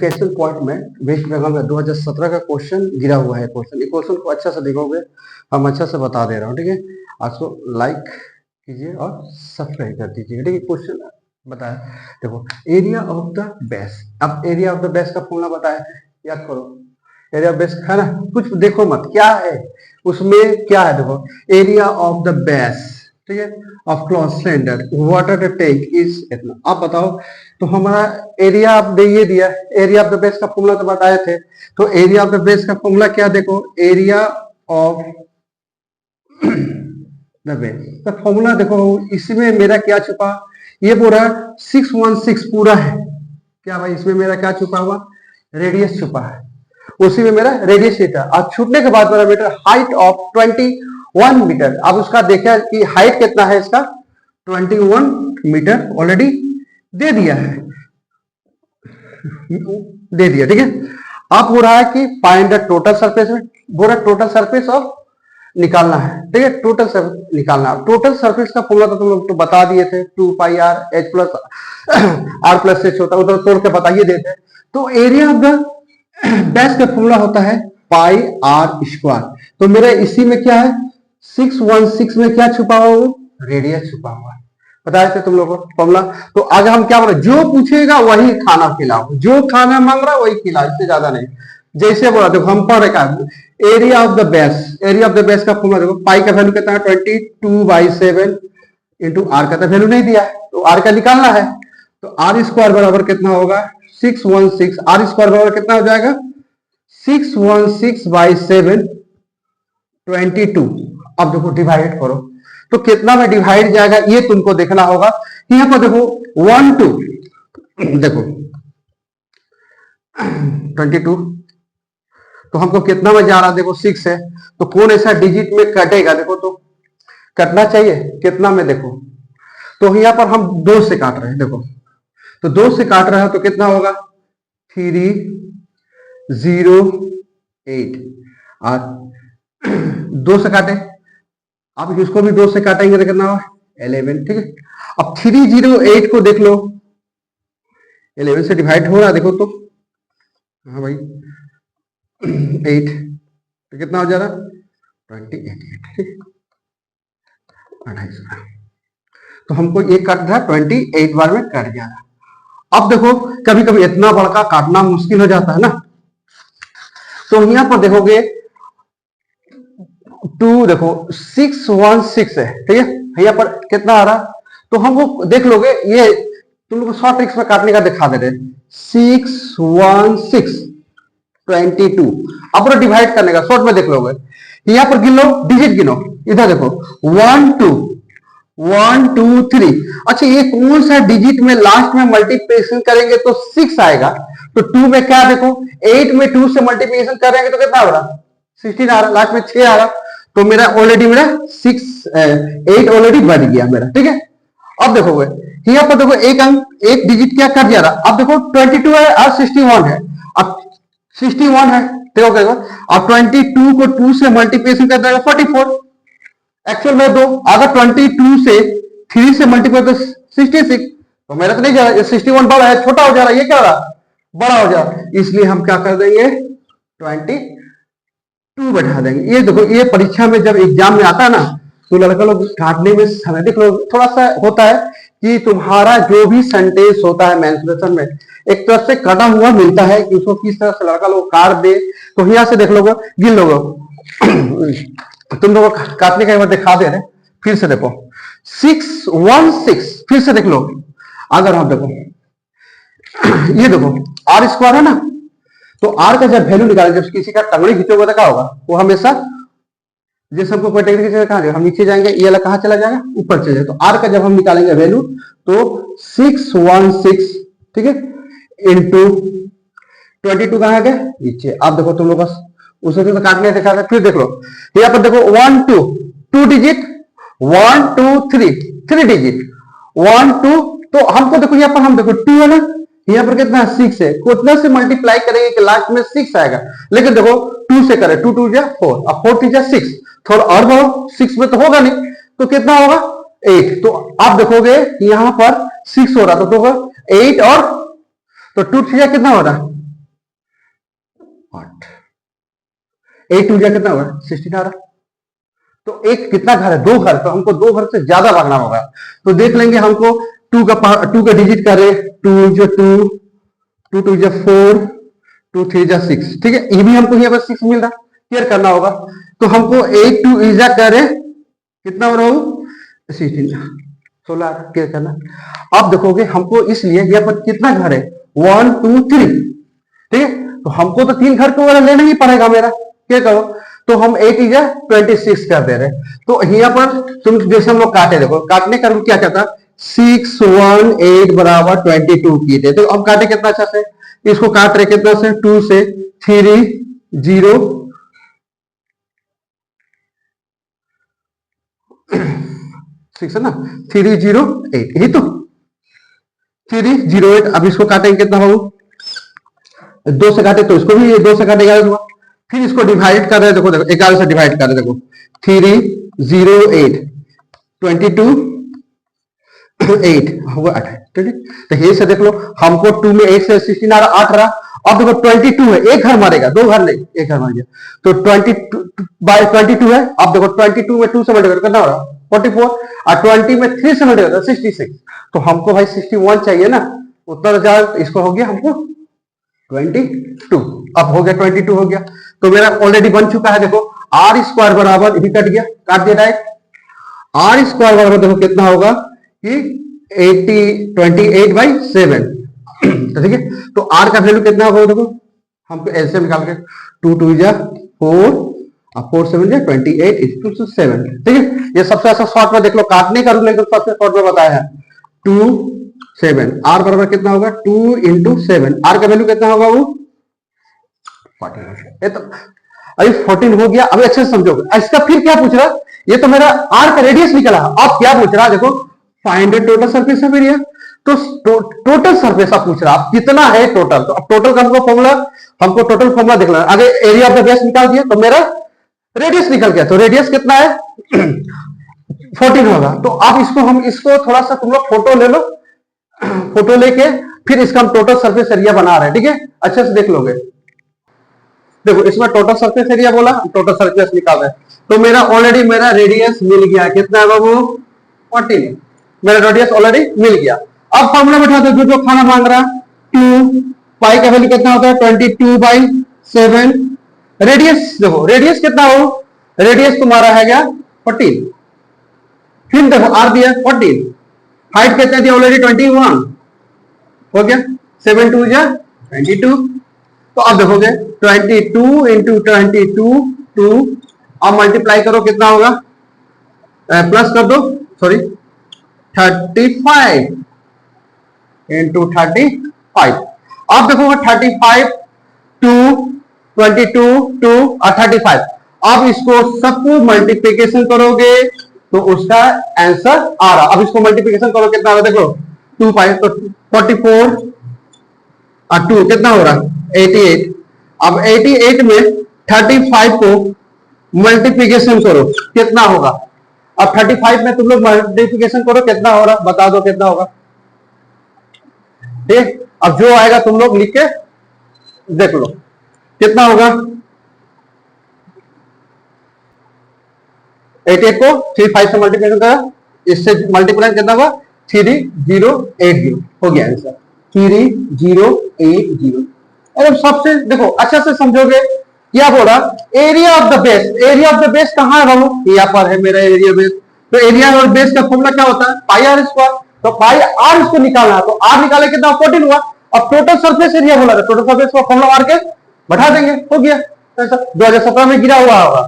Education point में waste Bengal में 2017 का क्वेश्चन गिरा हुआ है। क्वेश्चन क्वेश्चन को अच्छा से देखोगे, हम अच्छा से बता दे रहा हूँ, ठीक है। आपको लाइक कीजिए और सब्सक्राइब कर दीजिए, ठीक है। क्वेश्चन बताया, देखो एरिया ऑफ द बेस। अब एरिया ऑफ द बेस का फॉर्मूला बताया है, याद करो। एरिया ऑफ बेस है ना, कुछ देखो मत क्या है उसमें, क्या है देखो, एरिया ऑफ द बेस, ठीक है, of cloth cylinder water tank is इतना। आप बताओ, तो हमारा एरिया ऑफ द ये दिया, एरिया ऑफ द बेस का फॉर्मूला तो बताए थे। तो एरिया ऑफ द बेस का फॉर्मूला क्या, देखो एरिया ऑफ द बेस का फॉर्मूला देखो, इसमें मेरा क्या छुपा, ये पूरा 616 पूरा है क्या भाई, इसमें मेरा क्या छुपा हुआ, रेडियस छुपा है, उसी में मेरा रेडियस था। अब छूटने के बाद मेरा मीटर हाइट ऑफ 21 मीटर। अब उसका देखा कि हाइट कितना है इसका, 21 मीटर ऑलरेडी दे दिया है, दे दिया, ठीक है। अब हो रहा है कि फाइंड द टोटल सरफेस में, बोला टोटल सरफेस ऑफ निकालना है, ठीक है, टोटल सरफेस निकालना। टोटल सरफेस का फॉर्मूला तो तुम लोग तो बता दिए थे, 2πr h plus r plus h होता है, उधर तोड़ के बताइए देते। तो एरिया ऑफ द बेस का फॉर्मूला होता है पाई आर स्क्वायर। तो मेरे इसी में क्या है, 616 में क्या छुपा हुआ, वो रेडियस छुपा हुआ है, बताए थे तुम लोगों को फॉर्मूला। तो आगे हम क्या बोले, जो पूछेगा वही खाना खिलाओ, जो खाना मांग रहा वही खिलाओ, इससे ज्यादा नहीं। जैसे बोला देखो, हम पढ़ रहे area of the base, area of the base का फॉर्मूला देखो, पाई का वैल्यू कितना है 22/7 इंटू आर का तो वैल्यू नहीं दिया है, तो आर का निकालना है। तो आर स्क्वायर बराबर कितना होगा, 616, आर स्क्वायर बराबर कितना हो जाएगा, 616/7 22। अब देखो डिवाइड करो तो कितना में डिवाइड जाएगा, ये तुमको देखना होगा। यहाँ पर देखो 1 2, देखो 22, तो हमको कितना में जा रहा, देखो 6 है, तो कौन ऐसा डिजिट में कटेगा, देखो तो कटना चाहिए कितना में, देखो तो यहाँ पर हम 2 से काट रहे हैं, देखो तो 2 से काट रहे हैं तो कितना होगा 308, और 2 से काटे, आप इसको भी 2 से काटेंगे तो कितना होगा 11, ठीक है। अब 308 को देख लो, 11 से डिवाइड हो रहा देखो तो, हाँ भाई 8, तो कितना हो जा रहा 28, 28। तो हमको ये कट रहा 28 बार में कट जा रहा। अब देखो कभी कभी इतना बड़का काटना मुश्किल हो जाता है ना, तो यहाँ पर देखोगे 2, देखो 616 है, ठीक है, यहाँ पर कितना आ रहा, तो हमको देख लोगे, ये तुम लोग शॉर्ट ट्रिक्स में काटने का दिखा दे रहे, 616/22। अब डिवाइड करने का शॉर्ट में देख लोगे, यहाँ पर गिन लो, डिजिट गिनो, इधर देखो 1 2 1 2 3। अच्छा ये कौन सा डिजिट में लास्ट में मल्टीप्लिकेशन करेंगे तो 6 आएगा, तो 2 में क्या देखो 8 में 2 से मल्टीप्लिकेशन करेंगे तो कितना हो रहा 16 आ रहा, लास्ट में 6 आ रहा, तो मेरा ऑलरेडी मेरा 8 ऑलरेडी बढ़ गया मेरा, ठीक है। अब देखोगे यहाँ पर देखो एक अंक, एक डिजिट क्या कर जा रहा, अब देखो 22 है और 61 है, अब 61 है, देखो क्या, अब 22 को 2 से मल्टीप्लिकेशन कर देगा 44, एक्चुअल में 2, अगर 22 से 3 से मल्टीप्लाई तो 66, तो मेरा तो नहीं जा रहा, 61 बड़ा है, छोटा हो जा रहा है, ये क्या रहा बड़ा हो जा रहा, इसलिए हम क्या कर देंगे 22 बैठा देंगे। ये देखो ये परीक्षा में जब एग्जाम में आता है ना, तो लड़का लोग काटने में समय देख लो थोड़ा सा होता है कि तुम्हारा जो भी सेंटेंस होता है मेंसुरेशन में एक तरफ से कटा हुआ मिलता है कि उसको किस तरह से लड़का लोग काट दे। तो यहाँ से देख लोगे, गिन लोगे, तुम लोगों को काटने का एक बार दिखा दे रहे, फिर से देखो 616, फिर से देख लो, अगर हम देखो ये देखो आर स्क्वायर है ना, तो आर का जब वैल्यू निकाले, जब किसी का टंगड़ी खींचोगे तो क्या होगा, वो हमेशा जैसे हमको कोई टंगड़ी खींचेगा कहां, हम नीचे जाएंगे, ये वाला कहां चला जाएगा, ऊपर चले जाएगा। तो आर का जब हम निकालेंगे वैल्यू तो 616, ठीक है, इंटू 22 कहां गए नीचे। आप देखो तुम लोग उसे तो काटने दिखा रहे, फिर देख लो यहाँ पर देखो 1 2 डिजिट, 1 2 3 डिजिट, 1 2, तो हमको देखो यहाँ पर हम देखो 2 है ना, यहाँ पर कितना 6 है, कितना से मल्टीप्लाई करेंगे कि लास्ट में 6 आएगा, लेकिन देखो 2 से करें, 2 2 जा 4, अब 4 3 जा 6, थोड़ा और बढ़ो, 6 में तो होगा नहीं, तो कितना होगा 8। तो आप देखोगे यहाँ पर 6 हो रहा, तो 8 और तो 2 3 जा कितना हो रहा 8, 8 टू जा कितना होगा 16 आ रहा। तो एक कितना घर है, 2 घर, तो हमको 2 घर से ज्यादा भागना होगा। तो देख लेंगे हमको 2 का डिजिट करे, 2 जो 2, 2 2 जो 4, 2 3 जा 6, ठीक है, ये भी हमको यहाँ पर 6 मिल रहा, क्लियर करना होगा। तो हमको 8 2 इजा करे कितना हो रहा हो 16, 16 क्लियर करना। अब देखोगे हमको इसलिए यहाँ पर कितना घर है 1 2 3, ठीक है, तो हमको तो 3 घर को वाला लेना ही पड़ेगा मेरा, क्या करो। तो हम 8 इजा 26 कर दे रहे। तो यहाँ पर तुम जैसे हम लोग काटे, देखो काटने का क्या कहता 6 1 8 बराबर 22 की थे। तो हम काटे कितना अच्छा से, इसको काट रहे कितना से 2 से 3 0 6 है ना, 3 0 8, यही तो 3 0 8। अब इसको काटेंगे कितना हो, 2 से काटे तो इसको भी 2 से काटे 11 हुआ। फिर इसको डिवाइड कर रहे, देखो देखो 11 से डिवाइड कर रहे, देखो 3 0 8 22 8 होगा 8, ठीक है। तो ये से देख लो हमको 2 में 8 से 16 आ रहा, 8 रहा। अब देखो 22 है, एक घर मारेगा, 2 घर नहीं, एक घर मार गया, तो 22 बाय 22 है। अब देखो 22 में 2 से मल्टीप्लाई कितना हो रहा 44, और 20 में 3 से मल्टीप्लाई 66। तो हमको भाई 61 चाहिए ना, उत्तर जाए, इसको हो गया हमको 22। अब हो गया 22 हो गया, तो मेरा ऑलरेडी बन चुका है। देखो आर स्क्वायर बराबर, भी कट गया, काट दिया डायरेक्ट। आर स्क्वायर बराबर देखो कितना होगा कि 28/7, तो ठीक है। तो आर का वैल्यू कितना होगा देखो, हमको एलसीएम निकाल के 2 2 जा 4 और 4 7 जा 28/7, ठीक है। ये सबसे अच्छा शॉर्ट में देख लो, काटने का रूल एकदम सबसे शॉर्ट में बताया है 2 7। आर बराबर कितना होगा 2 × 7, आर का वैल्यू कितना होगा वो 14। तो अभी 14 हो गया। अभी अच्छे से समझोगे इसका। फिर क्या पूछ रहा, ये तो मेरा आर का रेडियस निकला, अब क्या पूछ रहा देखो, फाइंड टोटल सरफेस एरिया। तो टोटल सरफेस आप पूछ रहा, आप कितना है टोटल। तो अब टोटल का हमको टोटल फॉर्मूला देखना है। अगर एरिया ऑफ द बेस निकाल दिया तो मेरा रेडियस निकल गया। तो रेडियस कितना है 14 होगा। तो अब इसको थोड़ा सा तुम लोग फोटो ले लो, फोटो लेके फिर इसका हम टोटल सरफेस एरिया बना रहे हैं, ठीक है, अच्छे से देख लोगे। देखो इसमें टोटल सरफेस एरिया बोला, टोटल सरफेस निकाल रहे। तो मेरा ऑलरेडी मेरा रेडियस मिल गया, कितना है बाबू 14, मेरा रेडियस ऑलरेडी मिल गया। अब फॉर्मूला बैठा दो, जो खाना मांग रहा 2 पाई का वैल्यू कितना होता है 22/7। रेडियस देखो, रेडियस कितना हो, रेडियस तुम्हारा है क्या 14। फिर देखो आर दिया 14, हाइट कितना दिया ऑलरेडी 21 हो गया, 7 2 जा 22। तो अब देखोगे 22 × 22 2, अब मल्टीप्लाई करो कितना होगा, प्लस कर दो, सॉरी 35 × 35। अब देखोगे 35 2 22 2 और 35। अब इसको सबको मल्टीप्लिकेशन करोगे तो उसका आंसर आ रहा। अब इसको मल्टीप्लिकेशन करो कितना होगा देखो 2 5, तो 44 और 2 कितना हो रहा 88। अब 88 में 35 को मल्टीप्लिकेशन करो कितना होगा। अब 35 में तुम लोग मल्टीप्लिकेशन करो कितना हो रहा, बता दो कितना होगा, ठीक। अब जो आएगा तुम लोग लिख के देख लो कितना होगा। 88 को 35 से मल्टीप्लिकेशन करा, इससे मल्टीप्लाई कितना होगा 3080 हो गया आंसर 3080। अरे सबसे देखो अच्छा से समझोगे क्या बोला, area of the base. Area of the base कहां है बाबू, यहाँ पर है मेरा एरिया बेस। तो एरिया और बेस का फॉर्मूला क्या होता है पाई आर स्क्वायर। तो पाई आर इसको निकालना है, तो आर निकाले कितना 14 हुआ। अब टोटल सरफेस एरिया बोला था, टोटल सरफेस का फॉर्मूला मार के बैठा देंगे, हो गया। 2017 में गिरा हुआ होगा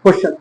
क्वेश्चन।